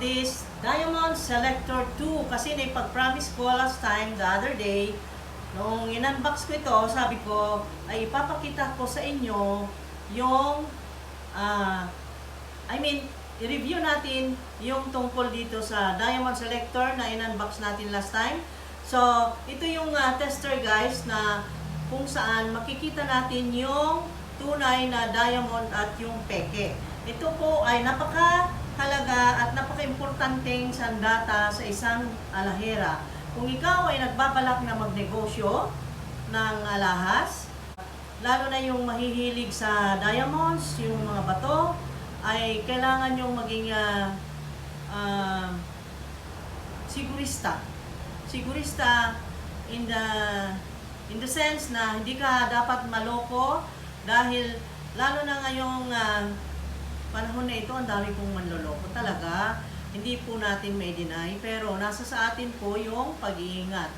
this Diamond Selector 2 kasi naipag-promise ko last time, the other day, nung in-unbox ko ito, sabi ko ay ipapakita ko sa inyo yung i-review natin yung tungkol dito sa Diamond Selector na in-unbox natin last time. So, ito yung tester guys na kung saan makikita natin yung tunay na diamond at yung peke. Ito po ay napakahalaga at napaka-importanteng sandata sa isang alahera. Kung ikaw ay nagbabalak na magnegosyo ng alahas, lalo na yung mahihilig sa diamonds, yung mga bato, ay kailangan yung maging sigurista. Sigurista in the sense na hindi ka dapat maloko dahil lalo na ngayong panahon na ito, ang dami pong manloloko talaga. Hindi po natin may deny, pero nasa sa atin po yung pag-iingat.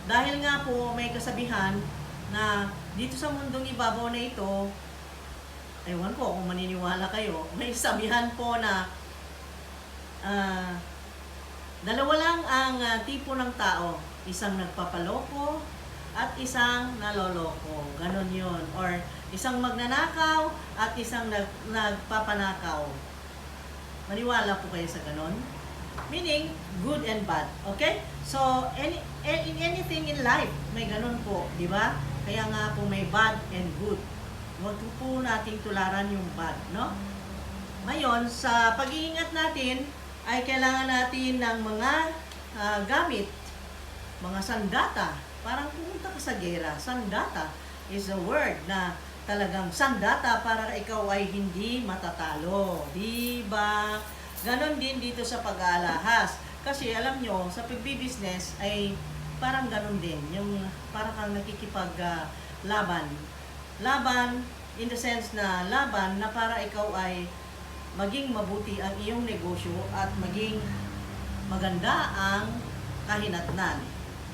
Dahil nga po may kasabihan na dito sa mundong ibabaw na ito, ewan ko kung maniniwala kayo, may sabihan po na dalawa lang ang tipo ng tao. Isang nagpapaloko at isang naloloko. Ganon yun. Or isang magnanakaw at isang nagpapanakaw. Maniwala po kayo sa ganon? Meaning, good and bad. Okay? So, in anything in life, may ganon po. Di ba? Kaya nga po may bad and good. Huwag po nating tularan yung bad, no? Ngayon, sa pag-iingat natin, ay kailangan natin ng mga gamit, mga sandata. Parang pumunta ka sa gera. Sandata is a word na talagang sandata para ikaw ay hindi matatalo. Diba? Ganon din dito sa pag-aalahas. Kasi alam nyo, sa pagbibusiness ay parang ganon din. Yung parang kang nakikipag-laban. Laban in the sense na laban na para ikaw ay maging mabuti ang iyong negosyo at maging maganda ang kahinatnan.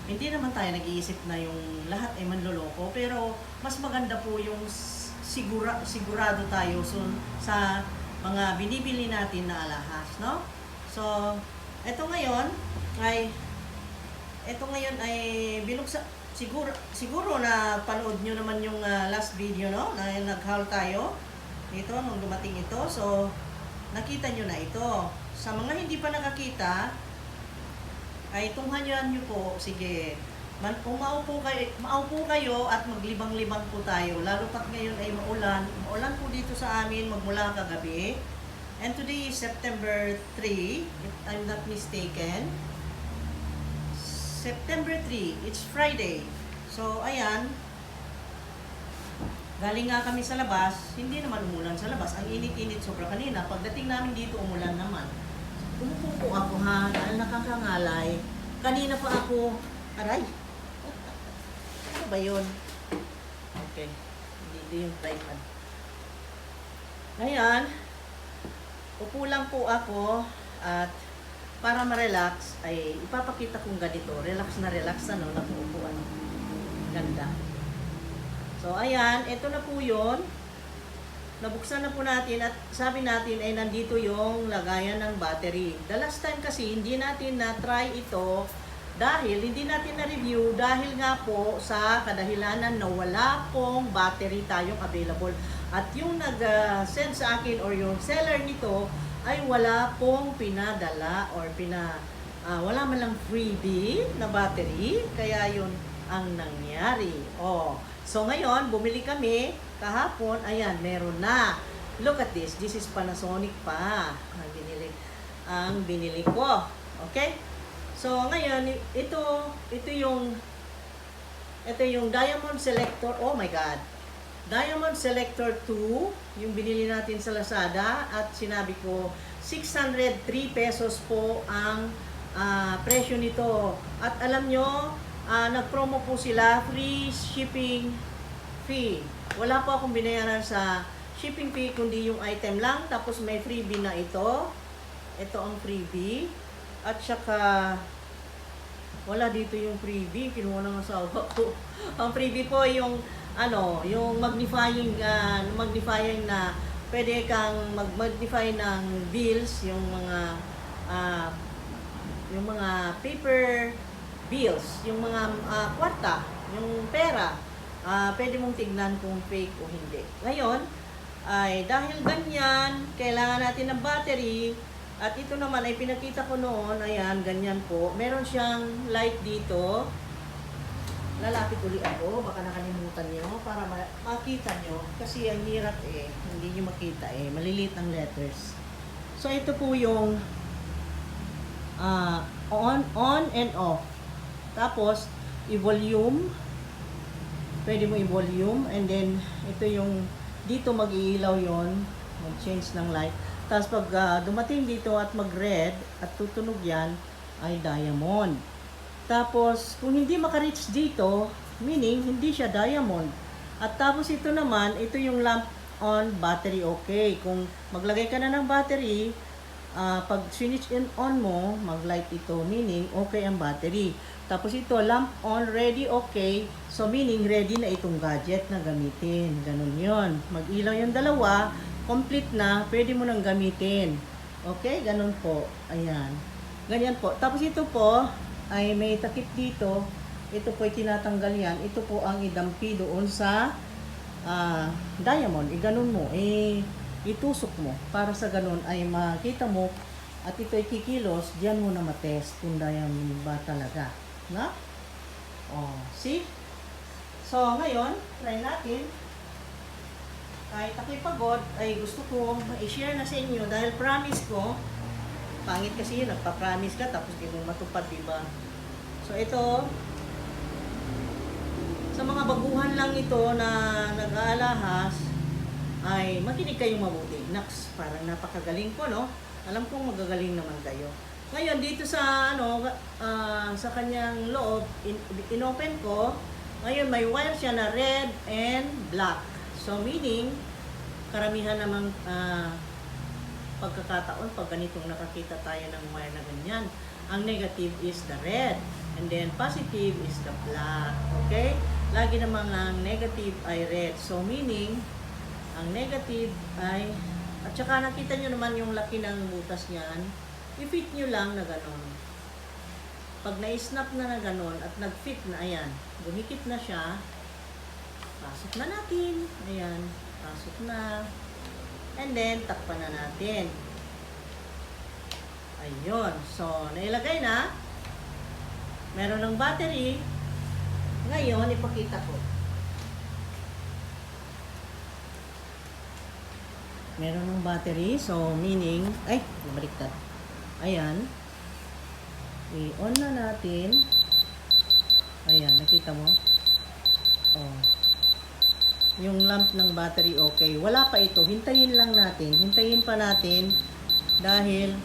Hindi naman tayo nag-iisip na yung lahat ay manloloko, pero mas maganda po yung sigurado tayo sa mga binibili natin na alahas, no? So, ito ngayon ay binuksan. Siguro na panood nyo naman yung last video, no? Na nag-haul tayo dito nung dumating ito. So, nakita nyo na ito. Sa mga hindi pa nakakita, ay tunghayan nyo po. Sige, maupo kayo at maglibang-libang po tayo. Lalo pat ngayon ay maulan. Maulan po dito sa amin magmula kagabi. And today is September 3, if I'm not mistaken. September 3, it's Friday. So, ayan. Galing nga kami sa labas, hindi naman umulan sa labas. Ang init-init sobra kanina. Pagdating namin dito, umulan naman. Umupo po ako ha, dahil nakakangalay. Kanina pa ako, aray. Ano ba yun? Okay. Hindi yung tripod. Ngayon, upo lang po ako at para ma-relax ay ipapakita kong ganito. Relax na napuupuan. Ganda. So, ayan, ito na po yun. Nabuksan na po natin at sabi natin ay nandito yung lagayan ng battery. The last time kasi hindi natin na-try ito dahil hindi natin na-review dahil nga po sa kadahilanan na wala pong battery tayong available. At yung nag-send sa akin or yung seller nito ay wala pong pinadala or wala man lang freebie na battery. Kaya yun ang nangyari. So ngayon, bumili kami kahapon. Ayan, meron na. Look at this. This is Panasonic pa. Ang binili ko. Okay? So ngayon, ito yung Diamond Selector. Oh my God. Diamond Selector 2, yung binili natin sa Lazada at sinabi ko 603 pesos po ang presyo nito. At alam nyo, nag-promo po sila, free shipping fee. Wala po akong binayaran sa shipping fee kundi yung item lang. Tapos may freebie na ito. Ito ang freebie. At saka wala dito yung freebie. Kinuha ng asawa ko. Ang freebie po yung yung magnifying na pwede kang mag-magnify ng bills, yung mga ah, yung mga paper bills, yung mga kwarta, yung pera, pwede mong tignan kung fake o hindi. Ngayon, ay dahil ganyan, kailangan natin ng battery. At ito naman ay pinakita ko noon, ayan, ganyan po. Meron siyang light dito. Lalapit uli ako, baka nakalimutan nyo para makita nyo. Kasi ang hirap hindi nyo makita maliliit ang letters. So ito po yung on and off. Tapos, i-volume. Pwede mo i-volume. And then, ito yung, dito mag-iilaw yon, mag-change ng light. Tapos pag dumating dito at mag-red at tutunog yan, ay diamond. Tapos kung hindi maka-reach dito, meaning hindi siya diamond. At tapos ito naman, ito yung lamp on battery okay. Kung maglagay ka na ng battery, pag switch on mo, mag-light ito, meaning okay ang battery. Tapos ito, lamp on, ready, okay. So meaning ready na itong gadget na gamitin. Ganun yon. Mag-ilaw yung dalawa, complete na, pwede mo nang gamitin. Okay, ganun po. Ayan. Ganyan po. Tapos ito po, ay may takip dito. Ito po ay tinatanggal yan. Ito po ang idampi doon sa diamond. Ganun mo. Itusok mo. Para sa ganun ay makita mo at ito ay kikilos, diyan mo na matest kung diamond ba talaga. Na? See? So, ngayon, try natin. Kahit ako'y pagod, ay gusto ko i-share na sa inyo dahil promise ko, pangit kasi yun, nagpa-promise ka tapos di mo matupad, diba? So ito, sa mga baguhan lang ito na nag-aalahas, ay makinig kayong mabuti. Naks, parang napakagaling ko, no? Alam kong magagaling naman kayo. Ngayon, dito sa, sa kanyang loob, in-open ko, ngayon may wire siya na red and black. So, meaning, karamihan namang pagkakataon, pag ganitong nakakita tayo ng wire na ganyan, ang negative is the red, and then positive is the black. Okay? Lagi namang ang negative ay red. So, meaning, ang negative ay, at saka nakita nyo naman yung laki ng butas niyan, i-fit nyo lang na gano'n. Pag na-snap na gano'n at nag-fit na, ayan, gumikit na siya, pasok na natin. Ayan, pasok na. And then, takpan na natin. Ayun. So, nailagay na. Meron ng battery. Ngayon, ipakita ko. Meron ng battery. So, meaning, ay, baliktad. Ayan. I-on na natin. Ayan, nakita mo? Oh. Yung lamp ng battery okay. Wala pa ito. Hintayin lang natin. Hintayin pa natin dahil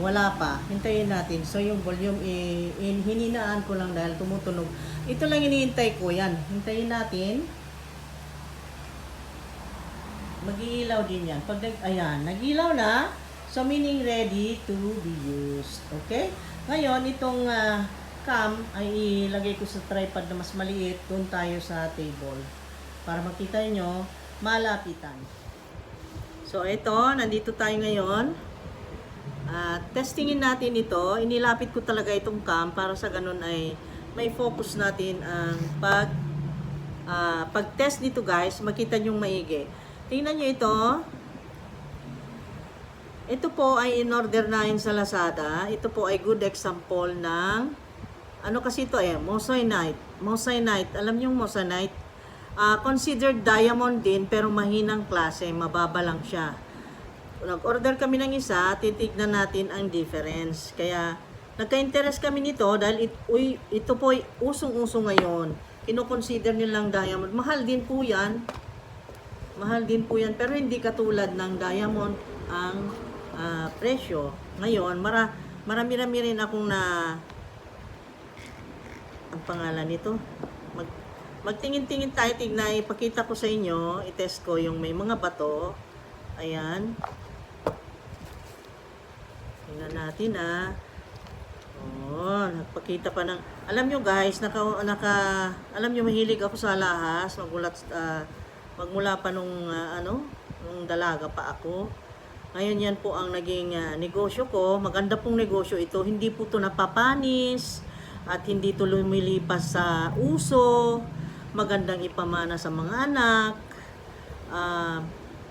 wala pa. Hintayin natin. So yung volume hininaan ko lang dahil tumutunog. Ito lang hinihintay ko. Yan. Hintayin natin. Mag-iilaw din yan. Pag ayan, nag-ilaw na. So meaning ready to be used. Okay? Ngayon, itong cam ay ilagay ko sa tripod na mas maliit. Doon tayo sa table. Para makita nyo, malapitan. So, ito, nandito tayo ngayon. Testingin natin ito. Inilapit ko talaga itong cam para sa ganun ay may focus natin ang pag-test nito guys, makita nyo maigi. Tingnan nyo ito. Ito po ay in-order namin sa Lazada. Ito po ay good example ng kasi ito moissanite. Moissanite. Alam nyo moissanite? Considered diamond din pero mahinang klase, mababa lang siya. Nag-order kami ng isa, titignan natin ang difference. Kaya nagka-interest kami nito dahil ito po ay usong-uso ngayon. Ino-consider nilang diamond. Mahal din po yan. Mahal din po yan pero hindi katulad ng diamond ang presyo. Ngayon, marami-rami rin akong ang pangalan nito. Magtingin-tingin tayo, ipakita ko sa inyo, itest ko yung may mga bato. Ayan. Tingnan natin nagpakita pa ng, alam nyo guys, alam nyo mahilig ako sa alahas, magmula pa nung dalaga pa ako. Ngayon yan po ang naging negosyo ko. Maganda pong negosyo ito. Hindi po ito napapanis at hindi ito lumilipas sa uso. Magandang ipamana sa mga anak.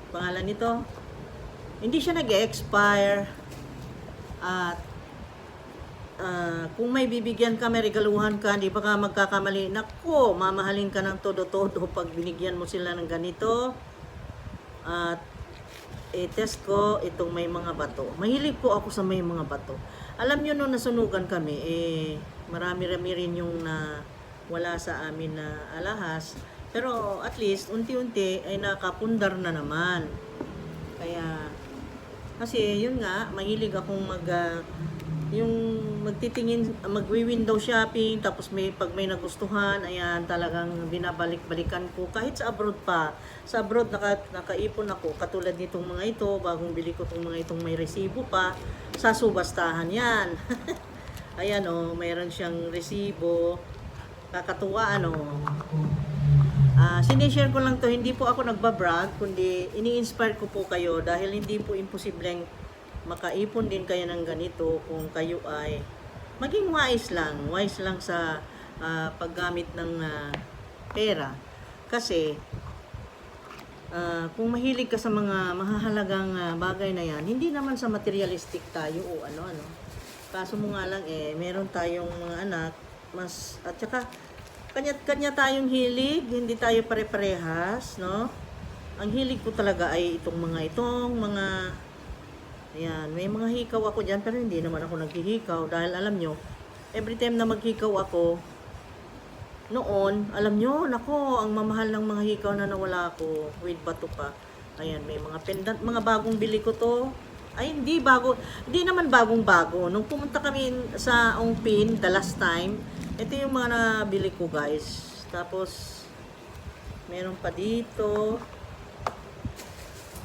Pangalan nito, hindi siya nag-expire. At kung may bibigyan ka, may regaluhan ka, hindi pa ka magkakamali. Nako, mamahalin ka ng todo-todo pag binigyan mo sila ng ganito. At test ko itong may mga bato. Mahilig po ako sa may mga bato. Alam nyo, nung nasunugan kami, marami-rami rin yung wala sa amin na alahas. Pero at least, unti-unti ay nakapundar na naman. Kaya, kasi yun nga, mahilig akong yung magtitingin, magwi-window shopping, tapos pag may nagustuhan, ayan, talagang binabalik-balikan ko. Kahit sa abroad pa. Sa abroad, nakaipon ako. Katulad nitong mga ito, bagong bili ko itong mga itong may resibo pa. Sa subastahan yan. Ayan mayroon siyang resibo. Kakatuwa, sinishare ko lang to, hindi po ako nagbabrag, kundi ini-inspire ko po kayo dahil hindi po imposibleng makaipon din kayo ng ganito kung kayo ay maging wise lang sa paggamit ng pera. Kasi kung mahilig ka sa mga mahahalagang bagay na yan, hindi naman sa materialistic tayo o ano. Kaso mo nga lang meron tayong mga anak, at saka kanya-kanya tayong hilig, hindi tayo pare-parehas, no? Ang hilig ko talaga ay itong mga ayan, may mga hikaw ako dyan, pero hindi naman ako naghihikaw dahil alam nyo, every time na maghikaw ako, noon, alam nyo, nako, ang mamahal ng mga hikaw na nawala ako, with bato pa. Ayan, may mga pendant, mga bagong bili ko to. Ay, hindi naman bagong-bago. Nung pumunta kami sa Ongpin, the last time, ito yung mga nabili ko, guys. Tapos, meron pa dito.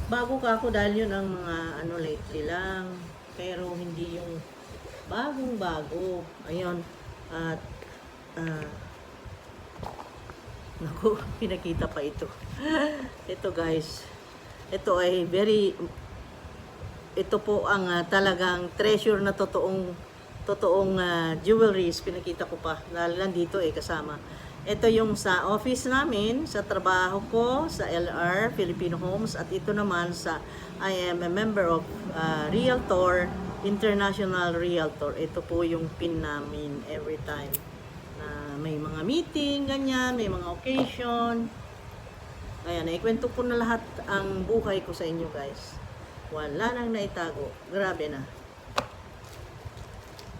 Bago ka ako dahil yun ang mga lately lang. Pero hindi yung bagong-bago. Ayun. At naku, pinakita pa ito. Ito guys. Ito ay ito po ang talagang treasure na totoong jewelries. Pinakita ko pa. Dahil lang dito kasama. Ito yung sa office namin, sa trabaho ko, sa LR, Filipino Homes, at ito naman I am a member of Realtor, International Realtor. Ito po yung pin namin every time na may mga meeting, ganyan, may mga occasion. Ayan, naikwento ko na lahat ang buhay ko sa inyo guys. Wala nang naitago. Grabe na.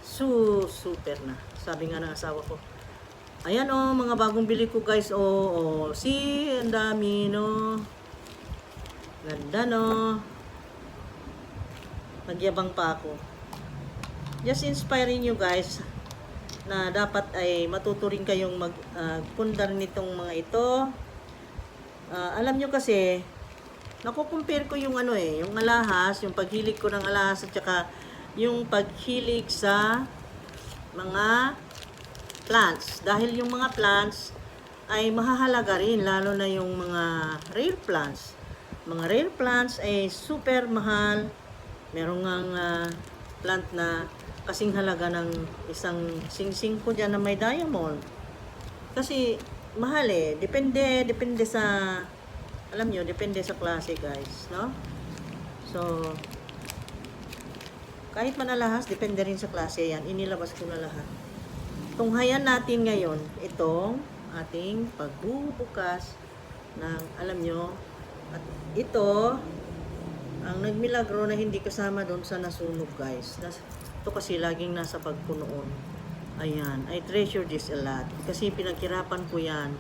Super na. Sabi nga ng asawa ko, ayan mga bagong bili ko guys. See, ang dami Ganda Nagyabang pa ako. Just inspiring you guys na dapat ay matuto rin kayong magpundar nitong mga ito. Alam nyo kasi, nakukumpare ko yung yung alahas, yung paghilig ko ng alahas at saka yung paghilig sa mga plants. Dahil yung mga plants ay mahahalaga rin, lalo na yung mga rare plants. Mga rare plants ay super mahal. Merong ngang plant na kasing halaga ng isang singsing ko dyan na may diamond. Kasi mahal depende sa, alam nyo, depende sa klase guys, no? So, kahit manalahas, depende rin sa klase yan. Inilabas ko na lahat. Tunghayan natin ngayon itong ating pagbubukas ng, alam nyo, at ito ang nagmilagro na hindi kasama doon sa nasunog guys. Ito kasi laging nasa bag ko noon. Ayan, I treasure this a lot kasi pinaghirapan ko yan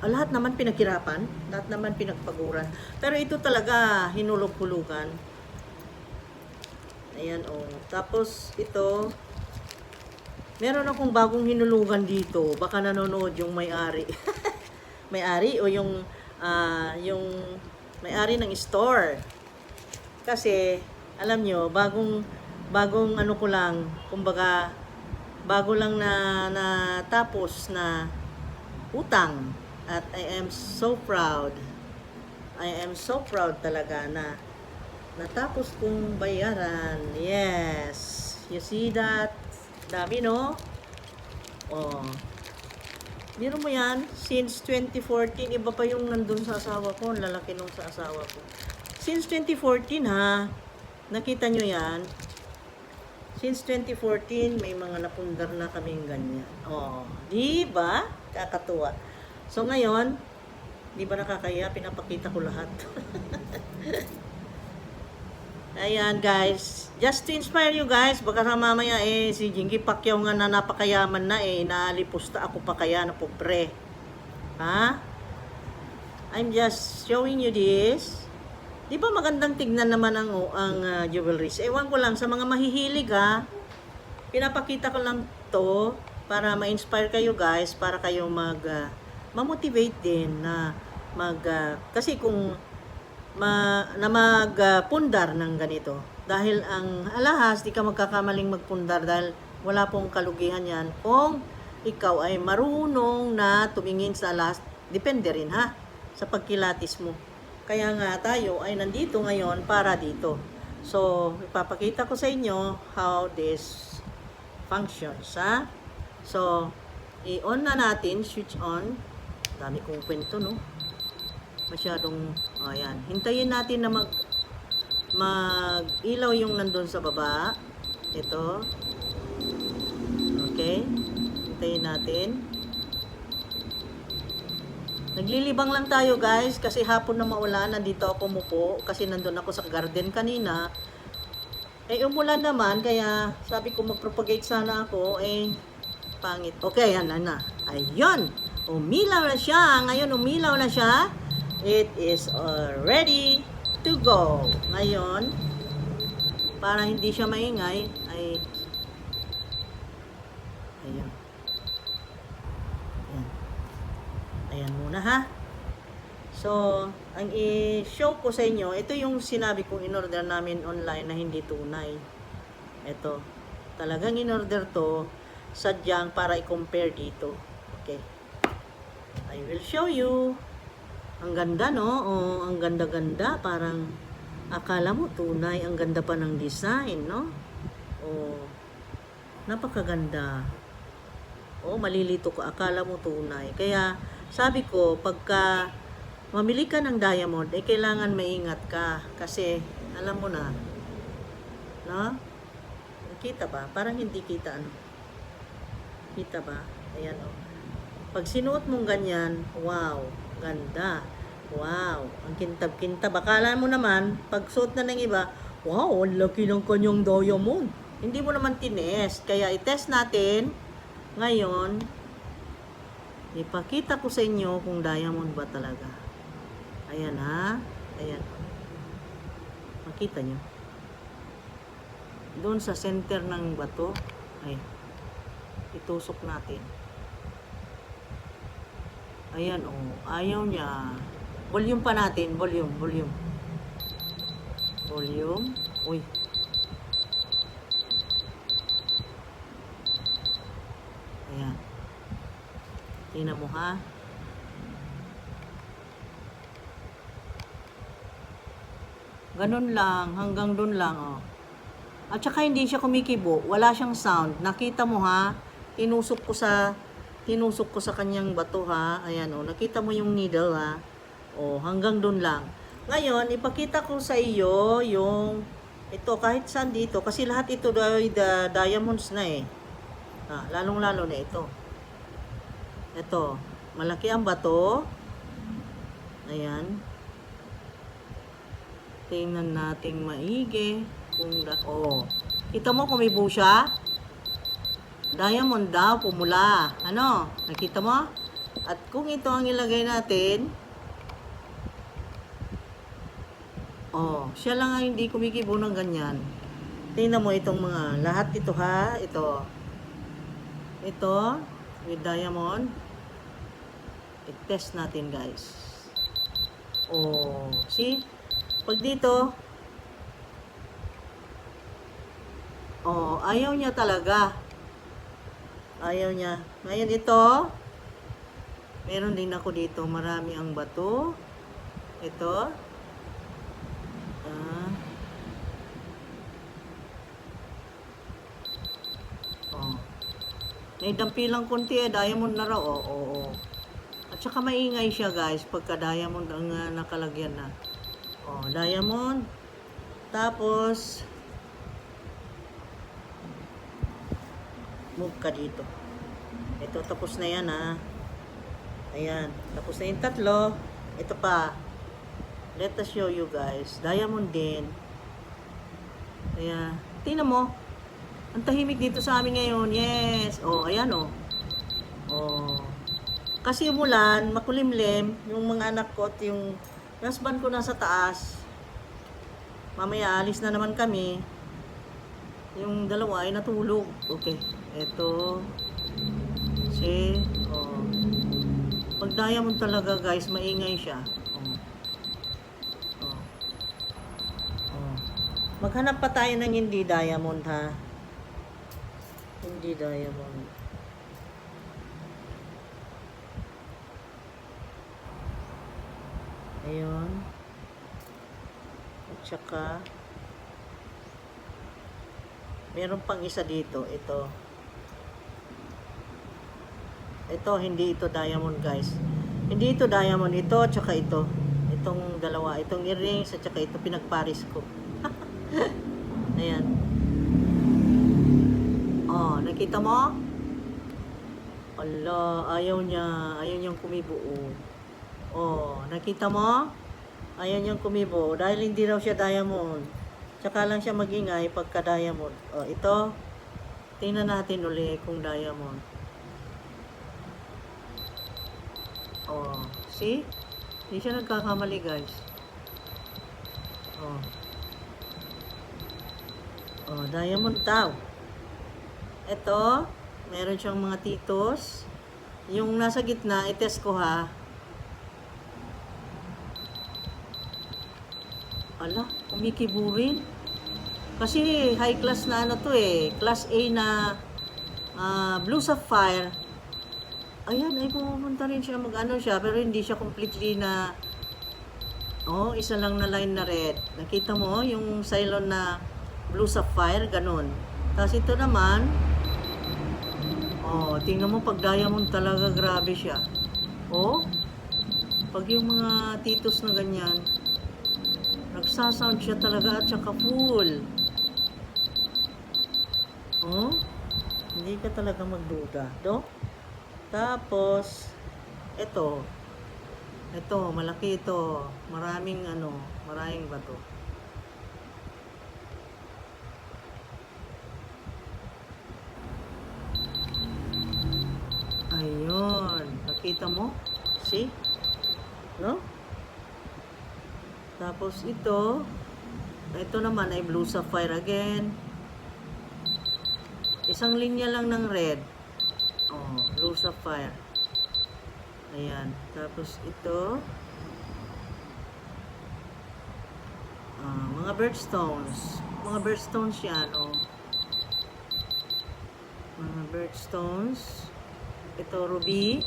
lahat naman pinaghirapan, lahat naman pinagpaguran, pero ito talaga hinulog-hulugan. Ayan tapos ito, meron akong bagong hinulugan dito. Baka nanonood yung may-ari. May-ari o yung may-ari ng store. Kasi, alam nyo, bagong ko lang, kumbaga, bago lang na tapos na utang. At I am so proud. I am so proud talaga na natapos kong bayaran. Yes. You see that? Dami, no? Oh. Biro mo yan, since 2014, iba pa yung nandun sa asawa ko, ang lalaki nung sa asawa ko. Since 2014 ha, nakita nyo yan, since 2014, may mga napundar na kaming ganyan. Oh, di ba? Kakatuwa. So ngayon, di ba nakakaya, pinapakita ko lahat. Ayan guys, just to inspire you guys, baka sa mamaya si Jinky Pacquiao nga na napakayaman na naalipusta ako pa kaya na pobre. Ha? I'm just showing you this. Di ba magandang tignan naman ang jewelries? Ewan ko lang, sa mga mahihilig ha, pinapakita ko lang to para ma-inspire kayo guys, para kayo ma-motivate din na kasi kung magpundar ng ganito. Dahil ang alahas, di ka magkakamaling magpundar dahil wala pong kalugihan yan. Kung ikaw ay marunong na tumingin sa alahas, depende rin ha, sa pagkilatis mo. Kaya nga tayo ay nandito ngayon para dito. So, ipapakita ko sa inyo how this functions ha. So, i-on na natin, switch on. Dami kong kwento no. Masyadong, ayan. Hintayin natin na mag-ilaw yung nandun sa baba. Ito. Okay. Hintayin natin. Naglilibang lang tayo guys kasi hapon na maulan. Nandito ako mupo kasi nandun ako sa garden kanina. Umulan naman kaya sabi ko mag-propagate sana ako. Pangit. Okay, yan na. Ayun. Umilaw na siya. Ngayon umilaw na siya. It is ready to go. Ngayon, para hindi siya maingay, ayan. Ayan. Ayan muna ha. So, ang i-show ko sa inyo, ito yung sinabi kong in-order namin online na hindi tunay. Ito. Talagang in-order to sadyang para i-compare dito. Okay. I will show you. Ang ganda no? Oh, ang ganda-ganda. Parang akala mo tunay. Ang ganda pa ng design, no? Oh, napakaganda. Oh, malilito ka. Akala mo tunay. Kaya sabi ko, pagka mamili ka ng diamond, kailangan maingat ka. Kasi, alam mo na, no? Kita ba? Parang hindi kita, ano? Kita ba? Ayan, oh. Pag sinuot mong ganyan, wow, ganda. Wow, ang kintab-kintab. Akala mo naman, pag suot na ng iba, wow, ang laki ng kanyang diamond. Hindi mo naman tinest. Kaya i-test natin. Ngayon, ipakita ko sa inyo kung diamond ba talaga. Ayan ha. Ayan. Makita nyo. Doon sa center ng bato. Ay. Itusok natin. Ayan oh. Ayaw niya. Volume pa natin. Volume. Uy. Ayan. Tingnan mo ha. Ganun lang. Hanggang dun lang oh. At saka hindi siya kumikibo. Wala siyang sound. Nakita mo ha. Tinusok ko sa kanyang bato ha. Ayan oh. Nakita mo yung needle ha. Oh, hanggang dun lang. Ngayon, ipakita ko sa iyo yung ito kahit saan dito kasi lahat ito ay diamonds na lalong-lalo na ito. Ito, malaki ang bato. Ayan. Tingnan nating maigi kung kita mo kung may buo siya? Diamond daw, pumula. Ano? Nakita mo? At kung ito ang ilagay natin, siya lang ang hindi kumikibo ng ganyan. Tingnan mo itong mga, lahat ito ha, ito with diamond. I-test natin guys. See? Pag dito, ayaw niya talaga. Ayaw niya. Ngayon ito, meron din ako dito, marami ang bato. Ito. Oh. Naidampi lang konti diamond na raw. Oo. At saka maingay siya guys pagka diamond ang nakalagyan na. Oh, diamond. Tapos move ka dito. Ito tapos na yan ha. Ayan, tapos na yung tatlo. Ito pa. Let us show you guys. Diamond din. Ayan. Tingnan mo. Ang tahimik dito sa amin ngayon. Yes. Oh, ayan oh. Oh. Kasi umulan, makulimlim, yung mga anak ko at yung husband ko nasa taas. Mamaya alis na naman kami. Yung dalawa ay natulog. Okay. Ito. Si. Oh. Pag diamond talaga guys, maingay siya. Oh. Oh. Maghanap pa tayo ng hindi diamond ha. Hindi diamond. Ayun. At saka meron pang isa dito. Ito, hindi ito diamond guys. Hindi ito diamond. Ito, at saka ito. Itong dalawa. Itong earrings, at saka ito pinagparis ko. Ayan. Oh, nakita mo? Allah, ayaw niya. Ayaw niyang kumibuo. Oh, nakita mo? Ayaw niyang kumibo. Dahil hindi raw siya diamond. Tsaka lang siya magingay pagka diamond. Oh, ito. Tingnan natin uli kung diamond. Oh, see? Hindi siya nagkakamali, guys. Oh. Oh, diamond daw. Ito, meron siyang mga titos. Yung nasa gitna, itest ko ha. Ala, kumikiburin. Kasi high class na ano to eh. Class A na Blue Sapphire. Ayan, ay pumunta rin siya. Mag-ano siya, pero hindi siya completely na isa lang na line na red. Nakita mo yung Ceylon na Blue Sapphire, ganun. Tapos ito naman, tingnan mo pag diamond talaga, grabe siya. Pag yung mga titos na ganyan, nagsasound siya talaga at saka full. Hindi ka talaga magduda. Tapos, ito, malaki ito. Maraming bato. Ayun. Nakita mo? See? No? Tapos ito naman ay Blue Sapphire again. Isang linya lang ng red. Blue Sapphire. Ayan. Tapos ito, mga birthstones. Mga birthstones yan, Mga birthstones. Ito, ruby.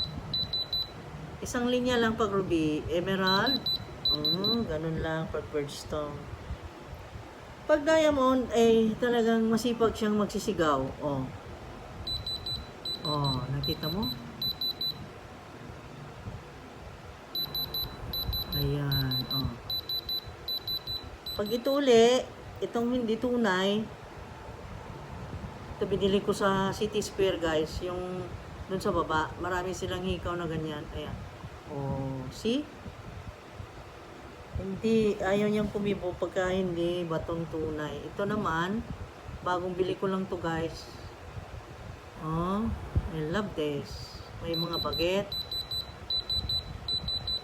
Isang linya lang pag ruby. Emerald. Ganun lang pag birthstone. Pag diamond, talagang masipag siyang magsisigaw. Nakita mo? Ayan, Pag ito uli, itong hindi tunay, ito binili ko sa City Square guys, yung dun sa baba, marami silang hikaw na ganyan. Ayan. See? Hindi, ayaw niyang kumibo pagka hindi batong tunay. Ito naman, bagong bili ko lang to guys. I love this. May mga baget,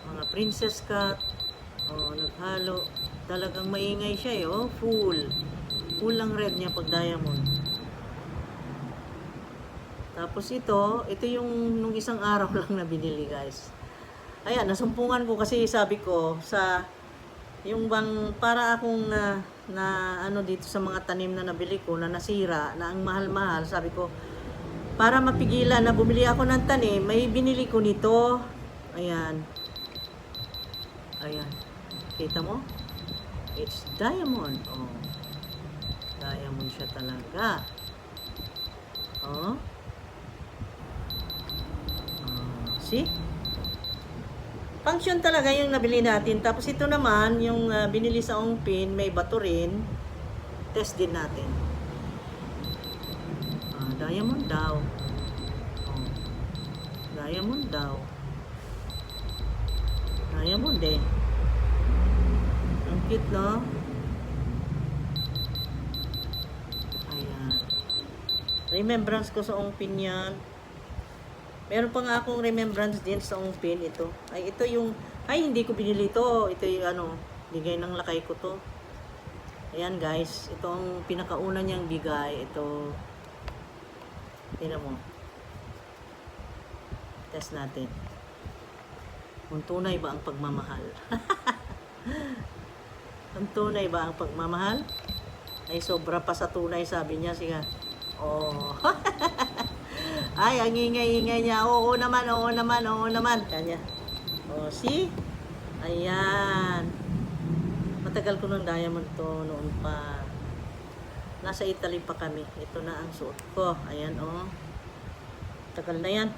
mga princess cut, naghalo. Talagang maingay siya full. Full ang red niya pag diamond. Tapos ito yung nung isang araw lang na binili guys. Ayan, nasumpungan ko kasi sabi ko sa yung bang para akong dito sa mga tanim na nabili ko na nasira, na ang mahal-mahal, sabi ko para mapigilan na bumili ako ng tanim, may binili ko nito. Ayan. Ayan. Kita mo? It's diamond. Diamond siya talaga. Oh. See? Function talaga yung nabili natin. Tapos ito naman, yung binili sa Ongpin, may bato rin. Test din natin. Diamond daw. Oh. Diamond daw. Diamond din. Ang cute, no? Ayan. Remembrance ko sa Ongpin yan. Meron pa nga akong remembrance din sa Ongpin ito. Ay, ito yung... Ay, hindi ko binili ito. Ito yung ano, bigay ng lakay ko to. Ayan guys, ito ang pinakauna niyang bigay. Ito. Tingnan mo. Test natin. Kung tunay ba ang pagmamahal? Kung tunay ba ang pagmamahal? Ay, sobra pa sa tunay, sabi niya. Sige. Oh. Ay, ang ingay-ingay niya. Oo naman, oo naman, oo naman. Kanya. Oh, see? Ayan. Matagal ko ng diamond to noon pa. Nasa Italy pa kami. Ito na ang suot ko. Ayan, oh. Tagal na yan.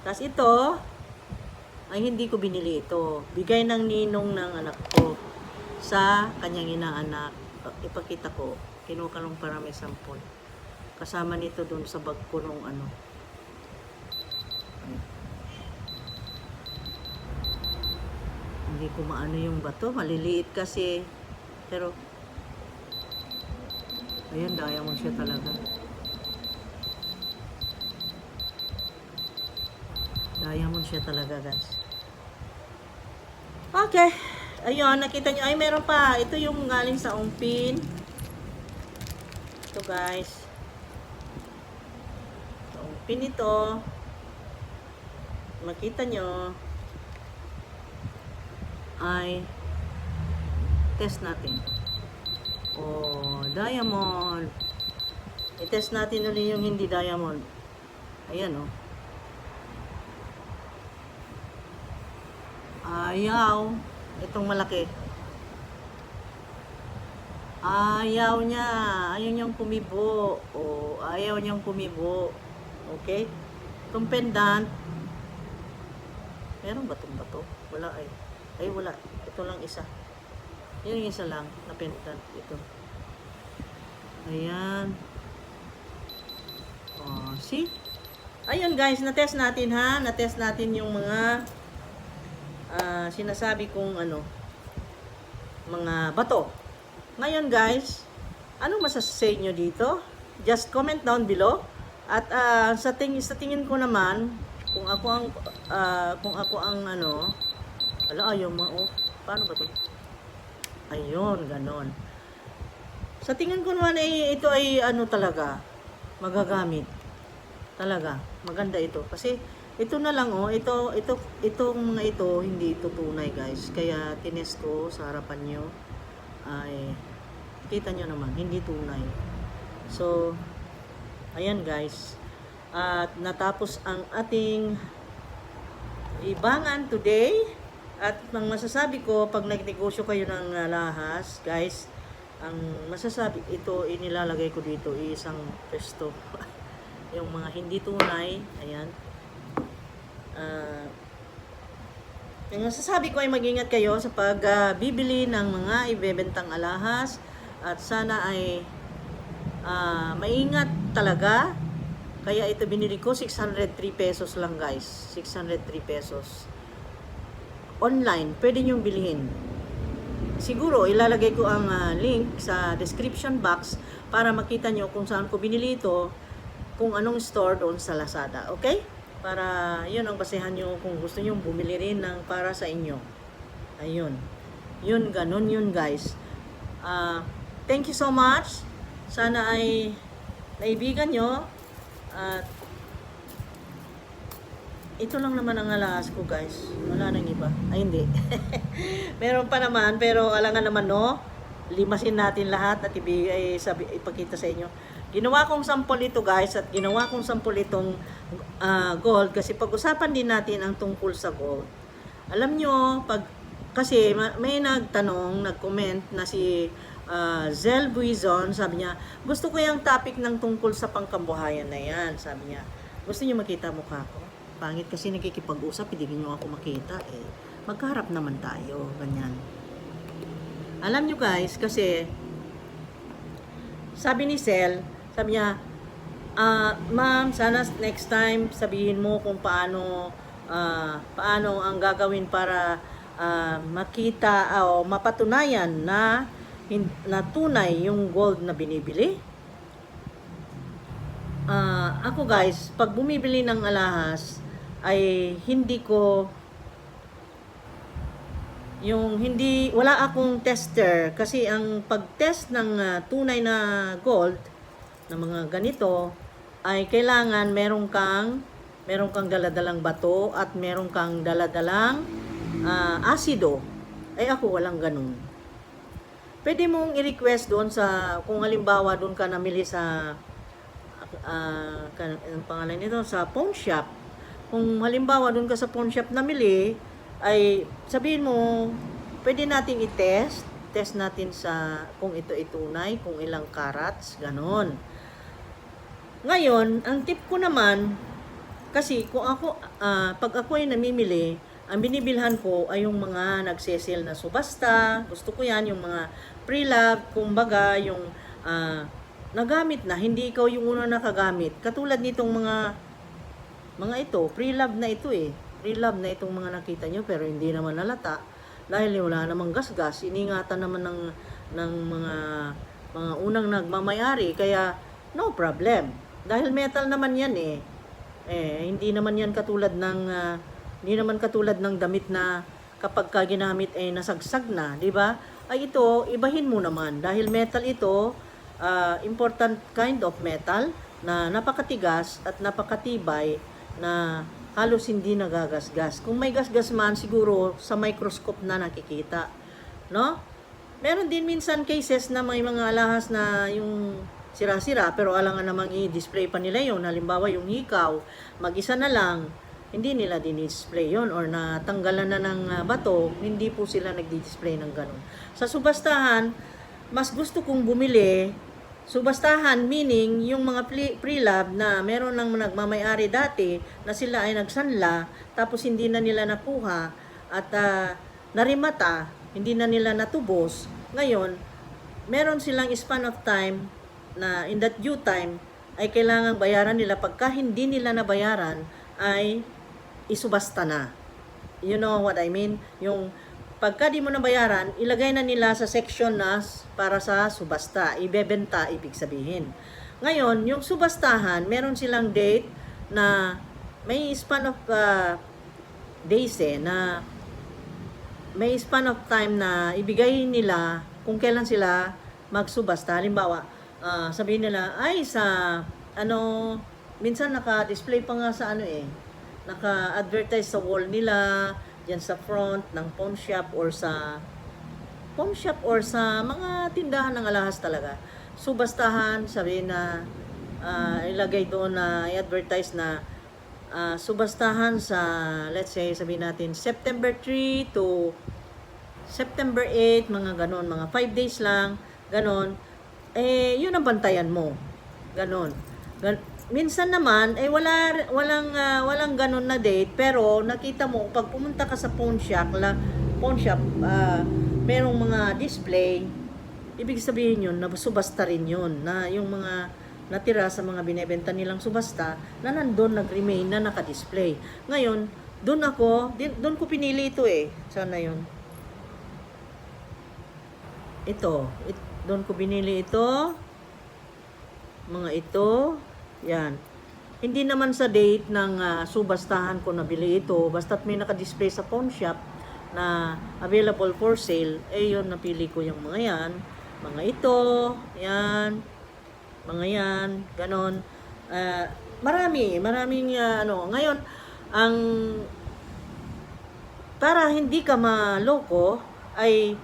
Tapos ito, ay hindi ko binili ito. Bigay ng ninong ng anak ko sa kanyang inaanak. Ipakita ko. Kinuha ka ng parami sampol. Kasama nito doon sa bag ko nung ano. Hindi ko maano yung bato. Maliliit kasi. Pero, ayan, diamond siya talaga. Diamond siya talaga, guys. Okay. Ayun, nakita nyo. Ay, meron pa. Ito yung galing sa Ongpin. Ito, guys. Pinito, makita nyo, ay test natin. Oh, diamond. I-test natin ulit yung hindi diamond. Ayan, oh. Ayaw. Itong malaki. Ayaw niya. Ayaw niyang kumibo. Oh, ayaw niyang kumibo. Okay? Itong pendant, meron ba itong bato? Wala ay. Ay, wala. Ito lang isa. Yan yung isa lang na pendant. Ito. Ayan. Oh, see? Ayun guys, na-test natin ha. Na-test natin yung mga sinasabi kong ano, mga bato. Ngayon guys, ano masasay nyo dito? Just comment down below. At sa tingin ko naman, kung ako ang ano, ayaw mo, oh, paano ba 'to? Ayun, ganon. Sa tingin ko naman ito ay ano talaga, magagamit. Talaga, maganda ito kasi ito na lang oh, itong mga ito hindi ito tunay, guys. Kaya tinest ko sa harapan niyo. Ay kita niyo naman, hindi tunay. So, ayan guys, at natapos ang ating libangan today. At ang masasabi ko, pag nagnegosyo kayo ng lahas, guys, ang masasabi, ito inilalagay ko dito, isang pesto. Yung mga hindi tunay, ayan. Yung masasabi ko ay mag-ingat kayo sa pagbibili ng mga ibebentang alahas. At sana ay maingat talaga. Kaya ito binili ko 603 pesos lang, guys. 603 pesos. Online, pwede nyo bilhin. Siguro ilalagay ko ang link sa description box para makita nyo kung saan ko binili ito, kung anong store doon sa Lazada. Okay? Para yun ang basehan nyo kung gusto nyo bumili rin ng para sa inyo. Ayun. Yun, ganun yun, guys. Thank you so much. Sana ay naibigan nyo. At ito lang naman ang alahas ko, guys. Wala nang iba. Ay, hindi. Meron pa naman, pero alangan naman, no? Limasin natin lahat at ipakita sa inyo. Ginawa kong sample ito, guys, at ginawa kong sample itong gold kasi pag-usapan din natin ang tungkol sa gold. Alam nyo, kasi may nagtanong, nag-comment na si Zel Buizon, sabi niya, gusto ko yung topic ng tungkol sa pangkabuhayan na yan. Sabi niya, gusto niyo makita mukha ko? Pangit kasi nakikipag-usap, hindi niyo ako makita eh. Magkaharap naman tayo, ganyan. Alam niyo guys, kasi sabi ni Zel, sabi niya, ma'am, sana next time sabihin mo kung paano ang gagawin para makita o mapatunayan na tunay yung gold na binibili. Ako guys, pag bumibili ng alahas ay wala akong tester kasi ang pag-test ng tunay na gold na mga ganito ay kailangan meron kang daladalang bato at meron kang daladalang asido. Ay ako walang ganun. Pwede mong i-request doon kung halimbawa doon ka namili sa ang pangalan nito, sa pawn shop. Kung halimbawa doon ka sa pawn shop namili, ay sabihin mo, pwede nating i-test. Test natin kung ito tunay, kung ilang carats, ganon. Ngayon, ang tip ko naman, kasi kung pag ako ay namimili, ang binibilhan ko ay yung mga nagsesale na subasta. Gusto ko yan, yung mga pre-love, kumbaga, yung nagamit na, hindi ikaw yung una nakagamit. Katulad nitong mga ito, pre-love na ito eh. Pre-love na itong mga nakita nyo, pero hindi naman nalata. Dahil wala namang gasgas, iningatan naman ng mga unang nagmamayari, kaya no problem. Dahil metal naman yan eh. Hindi naman katulad ng damit na kapag ginamit ay nasagsag na, di ba? Ay ito, ibahin mo naman dahil metal ito, important kind of metal na napakatigas at napakatibay na halos hindi nagagasgas. Kung may gasgas man, siguro sa microscope na nakikita, no? Meron din minsan cases na may mga alahas na yung sira-sira, pero alangan namang i-display pa nila yun. Halimbawa, yung hikaw, mag-isa na lang, hindi nila din-display yun or natanggalan na ng bato, hindi po sila nagdi-display ng ganun. Sa subastahan, mas gusto kong bumili, subastahan meaning yung mga pre-lab na meron ng nagmamayari dati na sila ay nagsanla, tapos hindi na nila nakuha at narimata, hindi na nila natubos. Ngayon, meron silang span of time na in that due time ay kailangang bayaran nila. Pagka hindi nila nabayaran ay isubasta na. You know what I mean? Yung pagka di mo nabayaran, ilagay na nila sa section na para sa subasta. Ibebenta, ibig sabihin. Ngayon, yung subastahan, meron silang date na may span of days na may span of time na ibigay nila kung kailan sila magsubasta. Halimbawa, sabihin nila, ay minsan naka-display pa nga sa naka-advertise sa wall nila, yan sa front ng pawn shop or sa mga tindahan ng alahas talaga. Subastahan, sabihin na ilagay doon na i-advertise na subastahan sa, let's say, sabihin natin September 3 to September 8, mga ganon, mga 5 days lang, ganon. Yun ang bantayan mo. Ganon. Minsan naman walang ganon na date, pero nakita mo pag pumunta ka sa pawn shop, merong mga display, ibig sabihin yun na subasta rin yun, na yung mga natira sa mga binebenta nilang subasta na nandun nag-remain na naka-display. Ngayon, doon ko pinili ito sana yun. Doon ko binili ito. Mga ito. Yan. Hindi naman sa date ng subastahan ko nabili ito. Basta't may naka-display sa pawn shop na available for sale, yun, napili ko yung mga yan. Mga ito. Yan. Mga yan. Ganon. Maraming Ngayon, para hindi ka maloko, ay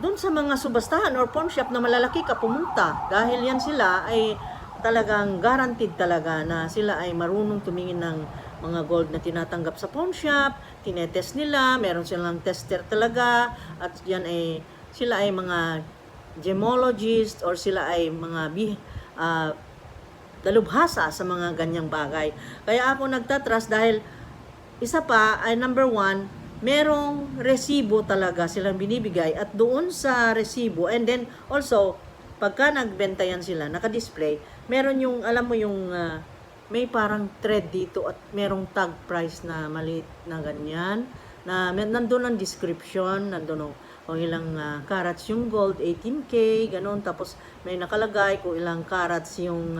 doon sa mga subastahan or pawn shop na malalaki ka pumunta, dahil yan sila ay talagang guaranteed talaga na sila ay marunong tumingin ng mga gold na tinatanggap sa pawn shop, tinetest nila, meron silang tester talaga, at yan sila ay mga gemologist or sila ay mga dalubhasa sa mga ganyang bagay. Kaya ako nagtatrust dahil isa pa ay number one, merong resibo talaga silang binibigay at doon sa resibo and then also pagka nagbenta yan sila, naka-display, meron yung, alam mo yung may parang thread dito at merong tag price na maliit na ganyan na nandun ang description, nandun kung ilang carats yung gold, 18K, ganun. Tapos may nakalagay kung ilang carats yung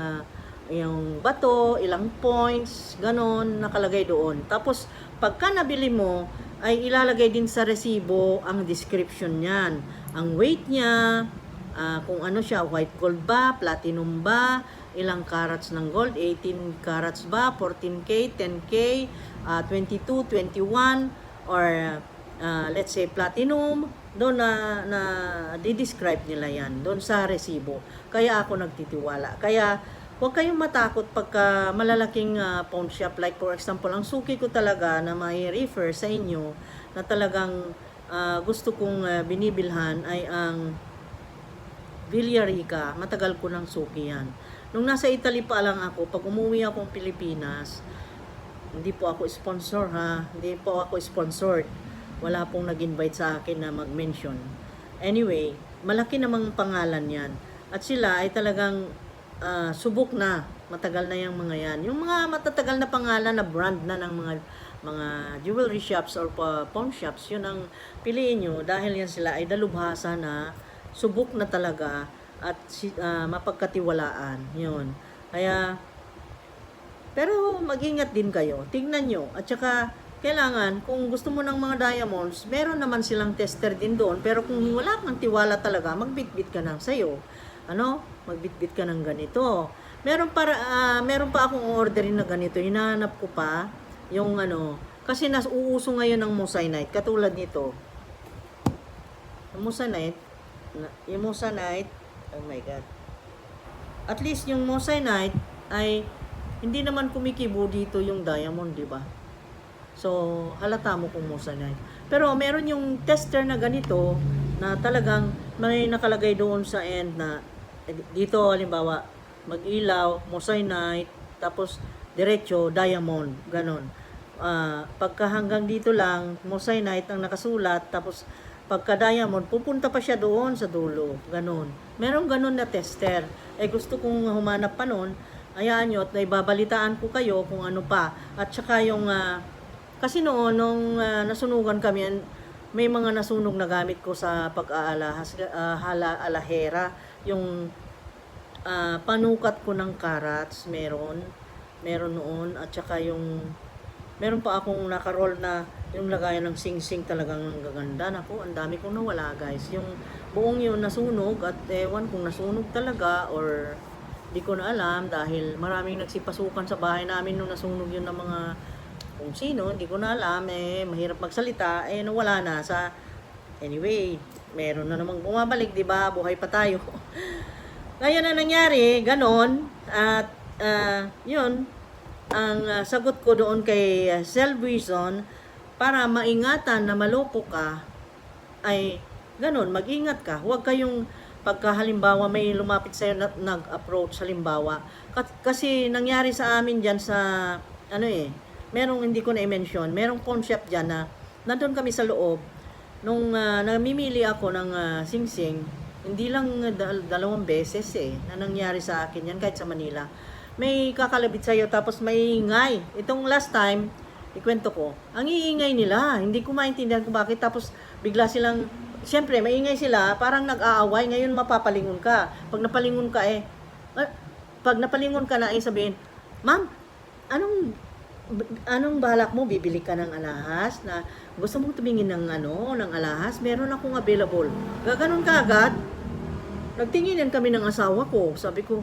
bato, ilang points, ganun, nakalagay doon. Tapos pagka nabili mo, ay ilalagay din sa resibo ang description niyan. Ang weight niya, kung ano siya, white gold ba, platinum ba, ilang carats ng gold, 18 carats ba, 14K, 10K, 22, 21, or let's say platinum, doon na di-describe nila yan, doon sa resibo. Kaya ako nagtitiwala. Kaya huwag kayong matakot pagka malalaking pawn shop. Like for example, ang suki ko talaga na may refer sa inyo na talagang gusto kong binibilhan ay ang Villarica. Matagal ko ng suki yan. Nung nasa Italy pa lang ako, pag umuwi akong Pilipinas, hindi po ako sponsor ha, hindi po ako sponsored. Wala pong nag-invite sa akin na mag-mention. Anyway, malaki namang pangalan yan. At sila ay talagang subok na, matagal na yung mga yan. Yung mga matatagal na pangalan na brand na ng mga jewelry shops or pawn shops, yun ang piliin nyo dahil yan sila ay dalubhasa na, subok na talaga at mapagkatiwalaan. Yun. Kaya, pero mag-ingat din kayo. Tingnan nyo. At saka, kailangan, kung gusto mo ng mga diamonds, meron naman silang tester din doon. Pero kung wala kang tiwala talaga, magbitbit ka ng sayo. Magbitbit ka ng ganito. Meron pa akong orderin na ganito. Hinahanap ko pa yung kasi uuso ngayon ng moissanite. Katulad nito. Yung moissanite, oh my God. At least yung moissanite ay hindi naman kumikibo dito yung diamond, di ba? So, halata mo kung moissanite. Pero meron yung tester na ganito na talagang may nakalagay doon sa end na dito halimbawa mag-ilaw, moissanite, tapos diretso diamond, ganon. Pagka hanggang dito lang moissanite ang nakasulat, tapos pagka diamond pupunta pa siya doon sa dulo, ganon. Merong ganon na tester. Gusto kong humanap pa noon, ayaan nyo at naibabalitaan ko kayo kung ano pa. At saka yung kasi noon nung nasunugan kami, may mga nasunog na gamit ko sa alahera, yung panukat ko ng carats, meron noon. At saka yung meron pa akong nakaroll na yung lagayan ng sing-sing, talagang gaganda. Naku, ang dami kong nawala guys. Yung buong yun nasunog at ewan kung nasunog talaga or di ko na alam dahil maraming nagsipasukan sa bahay namin nung nasunog yun ng mga kung sino, hindi ko na alam, mahirap magsalita, nawala na sa anyway, meron na namang bumabalik, di ba? Buhay pa tayo. Ngayon na nangyari, ganon, at yun, ang sagot ko doon kay Selwison, para maingatan na maloko ka, ay ganon, mag-ingat ka. Huwag kayong pagka halimbawa may lumapit sa'yo na nag-approach halimbawa. Kasi nangyari sa amin dyan sa, merong hindi ko na i-mention, merong pawn shop dyan na nandun kami sa loob. Nung namimili ako ng sing-sing, hindi lang dalawang beses na nangyari sa akin yan kahit sa Manila. May kakalabit sa'yo tapos may ingay. Itong last time, ikwento ko, ang iingay nila, hindi ko maintindihan kung bakit. Tapos bigla silang, siyempre maingay sila, parang nag-aaway, ngayon mapapalingon ka. Pag napalingon ka na sabihin, ma'am, anong balak mo? Bibili ka ng alahas na gusto mong tumingin ng alahas? Meron akong available. Gaganon ka agad. Nagtinginan kami ng asawa ko. Sabi ko,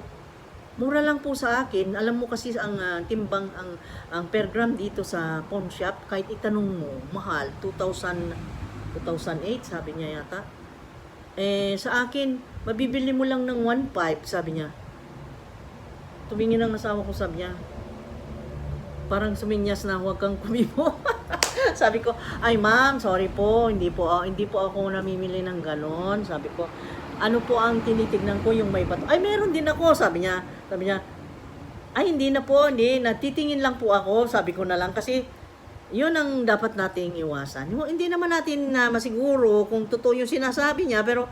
mura lang po sa akin. Alam mo kasi ang timbang, ang per gram dito sa pawn shop, kahit itanong mo, mahal, 2008, sabi niya yata. Sa akin, mabibili mo lang ng 1.5, sabi niya. Tumingin ang asawa ko, sabi niya, parang suminyas na, huwag kang kumibo. Sabi ko, ay ma'am, sorry po, hindi po ako namimili ng ganon. Sabi ko, ano po ang tinitignan ko, yung may bato. Ay, meron din ako, sabi niya. Sabi niya, ay, hindi na po, hindi. Natitingin lang po ako, sabi ko na lang. Kasi, yun ang dapat nating iwasan. Hindi naman natin masiguro kung totoo yung sinasabi niya, pero